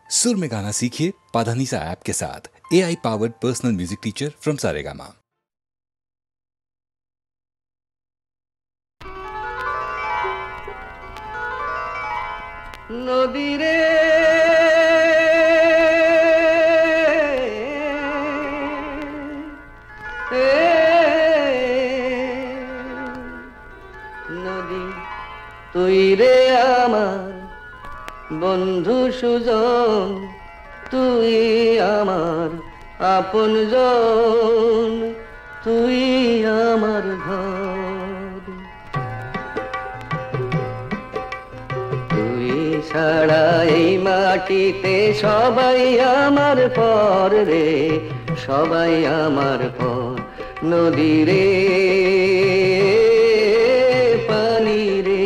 सुर में गाना सीखिए पाधानीसा ऐप के साथ। AI powered personal music teacher from Saregama. नदी रे नदी तुई रे आमार बंधु सुजन तुई आमार आपन जन तुई आमार घर तुई छाड़ा এই মাটিতে সবাই আমার পর রে সবাই আমার পর নদী রে পানি রে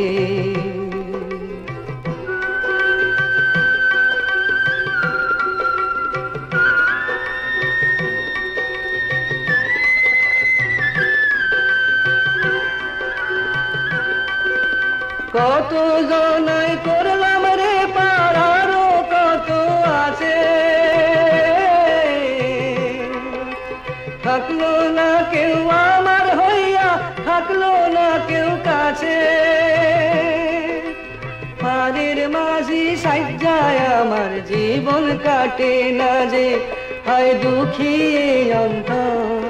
কত জনাই করলাম রে পাড়ারও কত আছে থাকলো না কেউ আমার হইয়া থাকলো না কেউ কাছে পাড়ের মাঝি সাজ্জায় আমার জীবন কাটে না যে হায় দুঃখী অন্তর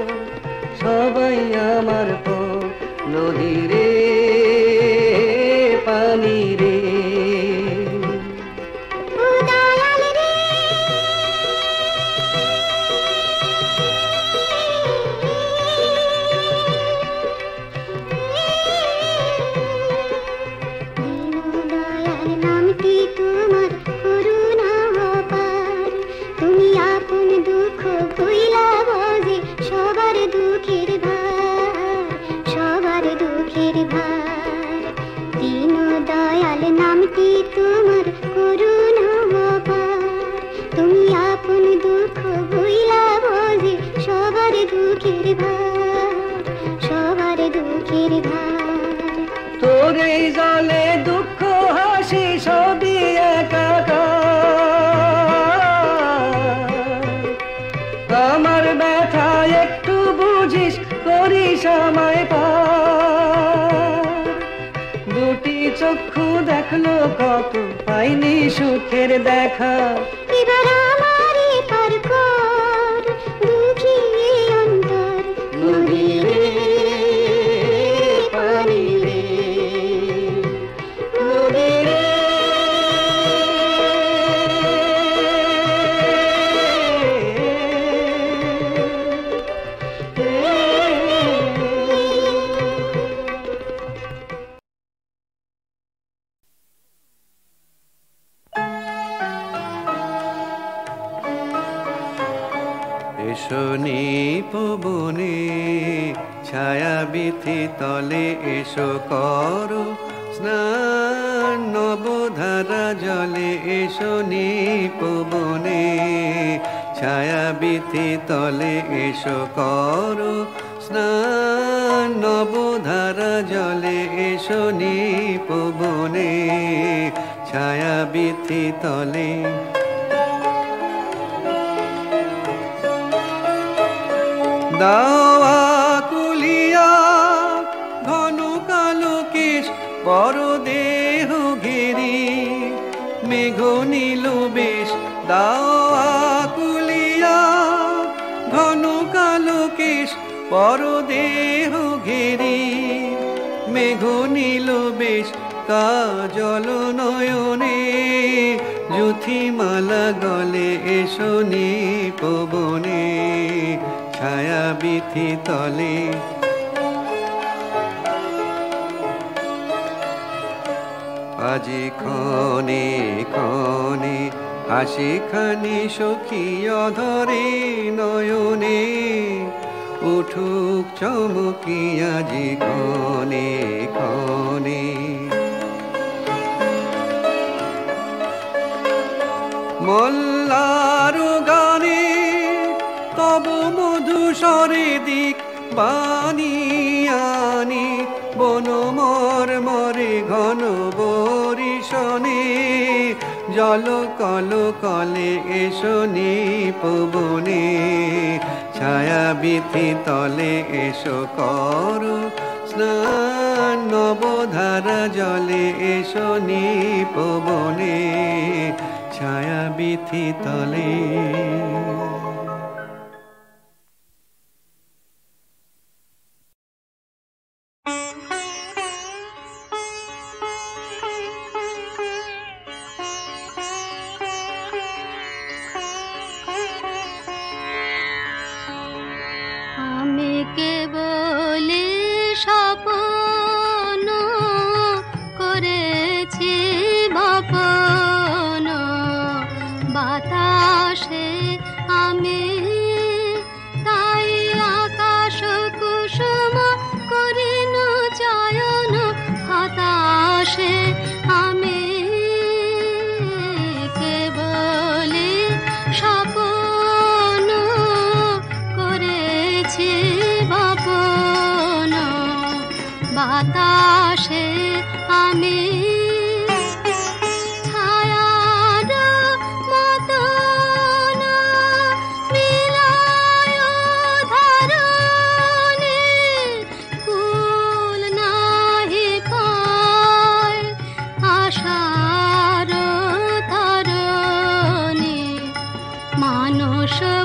সবাই আমার পর নদী রে পানি রে তোর এই জলে দুঃখ হাসি সবই একাকার আমার ব্যথা একটু বুঝিস করিস আমায় পার দুটি চক্ষু দেখলো কত পাইনি সুখের দেখা এবার আমারই পার কর দুঃখী অন্তর নদী রে পানি রে নদী রে এসো নিপবনে ছায়া বিথি তলে এসো করো স্নান নবধারা জলে এসো নিপবনে ছায়া বিথি তলে এসো করো স্নান নবধারা জলে এসো নিপবনে ছায়া বিথি তলে দাওয়া কুলিয়া ঘন কালো কেশ বড় দেহ ঘেরি মেঘ নীল বেশ দাওয়া কুলিয়া ঘন কালো কেশ বড় দেহ ঘেরি মেঘ নীল বেশ কাজল নয়নে যুথিমালা গলে এসো নিপবনে ছায়া বিথি তলে আজি ক্ষণে ক্ষণে হাসি খানি সখী অধরে নয়নে উঠুক চমকি আজি ক্ষণে ক্ষণে মল্লার গানে তব মধুস্বরে দিক বানিয়ানি বন মর মরে ঘন বরিশনে জল কল কলে এসো নিপবনে, ছায়া বিথি তলে এসো করো স্নান, নবধারা জলে এসো নিপবনে, ছায়া বিথি তলে। বাতাসে আমি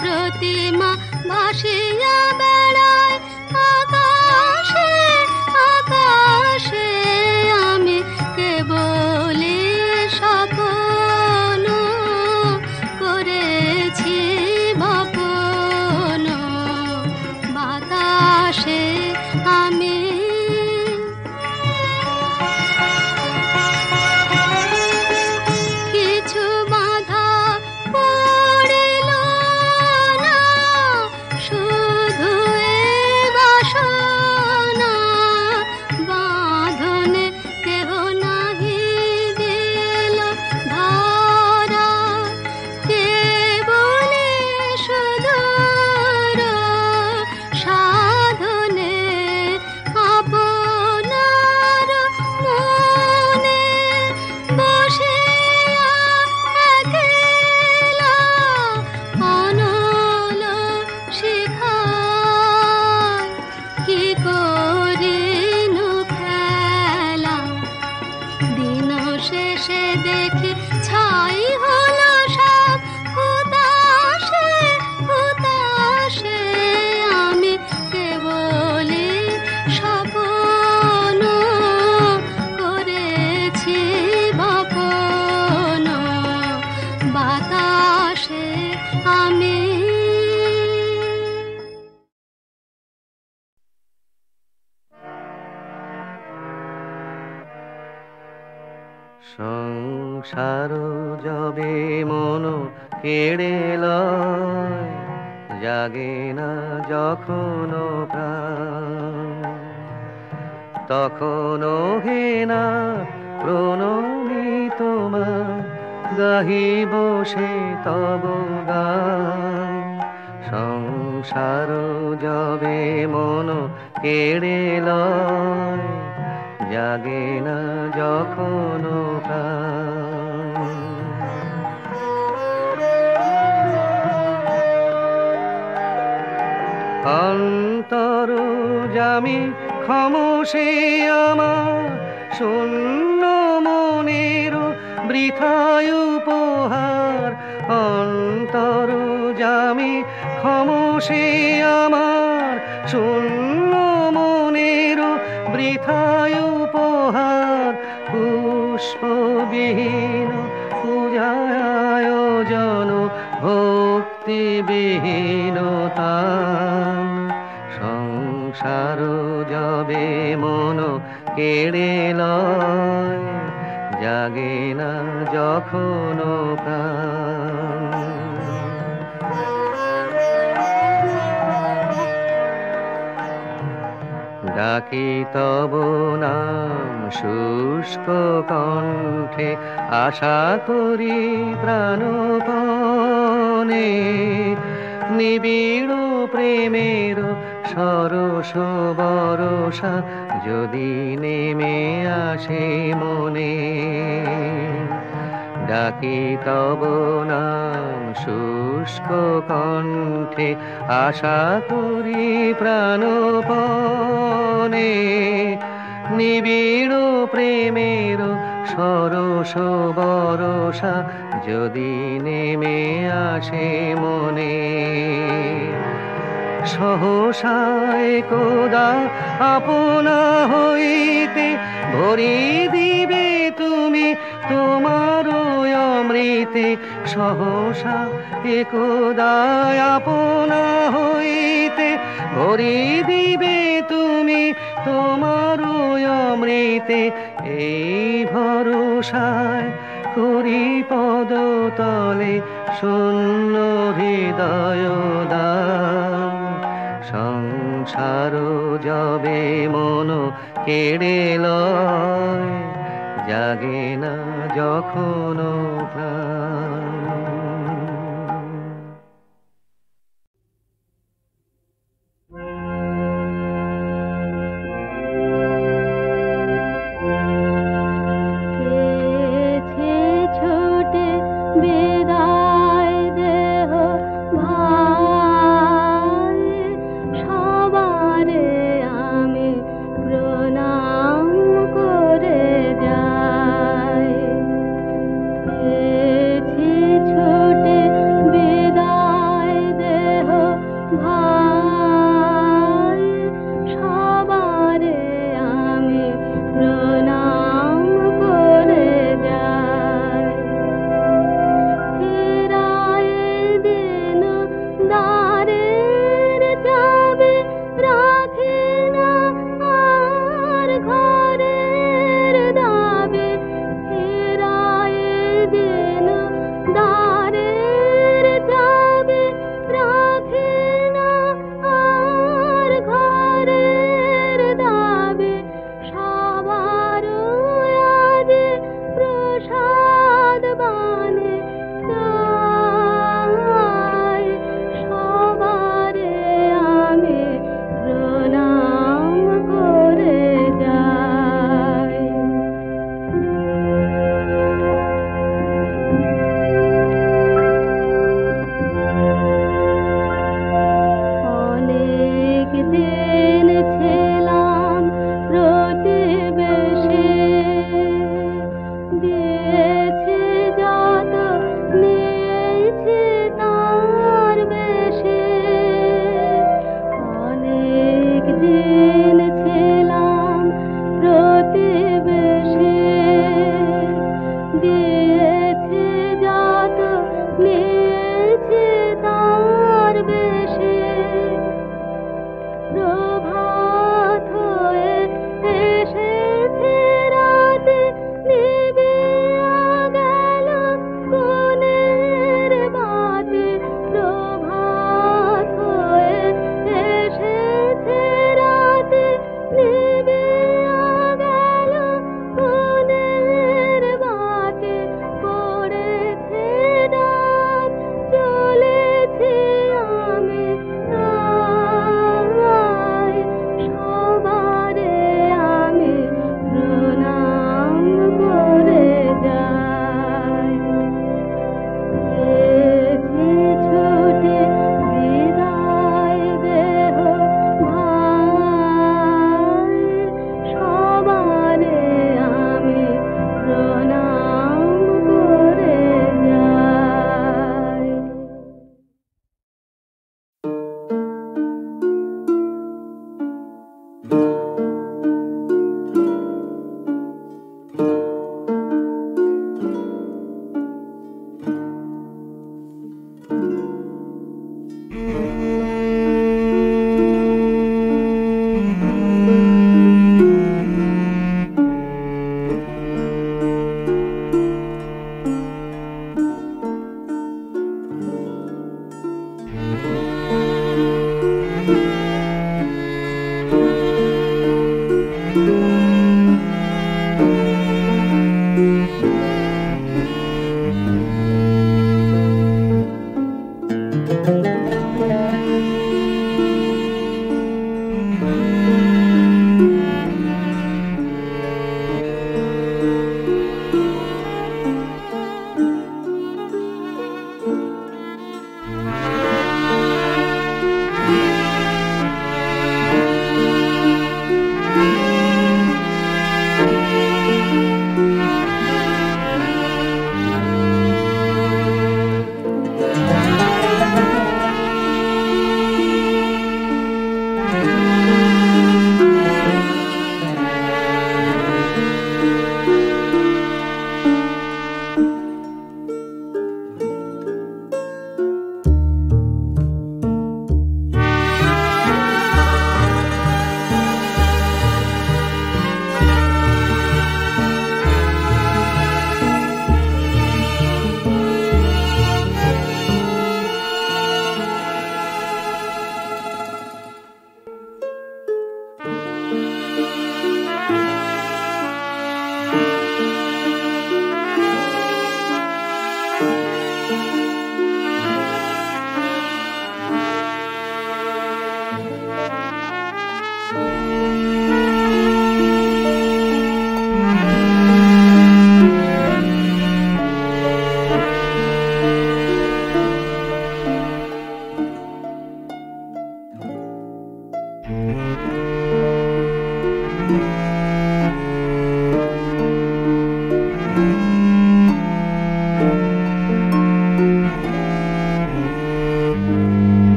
প্রতিমা ভাসিয়া বেড়ায় আকাশে আকাশে, আমি কেবলি স্বপ্ন করেছি বপন, বাতাসে আমি সংসার যবে মন কেড়ে লয়, জাগে না যখন প্রাণ, তখন হে না প্রণমী তোমার, গাহিব সে তব গান। সংসার যবে মন কেড়ে লয়, জাগে না যখন প্রাণ, অন্তর জামি খামোশে আমার, শূন্য মনের বৃথায় উপহার, অন্তর জামি খামোশে আমার, শূন্য মনের বৃথায় উপহার, পুষ্পবিহীন পূজায়োজন ভক্তিবিহীনতান। সংসার যবে মন কেড়ে লয়, জাগে না যখন প্রাণ, ডাকি তব নাম শুষ্ক কণ্ঠে, আশা করি প্রাণপণে, নিবিড় প্রেমের সরস বরষা যদি নেমে আসে মনে, ডাকি তব নাম শুষ্ক কণ্ঠে, আশা করি প্রাণপণে নিবিড় প্রেমের সরস বরষা যদি নেমে আসে মনে। সহসায় কোদা আপনা হইতে ভরি দিবে তুমি তোমার অমৃতে। সহসা একদা আপনা হইতে ভরি দিবে তুমি তোমার অমৃতে। এই ভরসায় করি পদতলে শূন্য হৃদয় দান। সংসার যবে মন কেড়ে লয়, জাগে না যখন প্রাণ।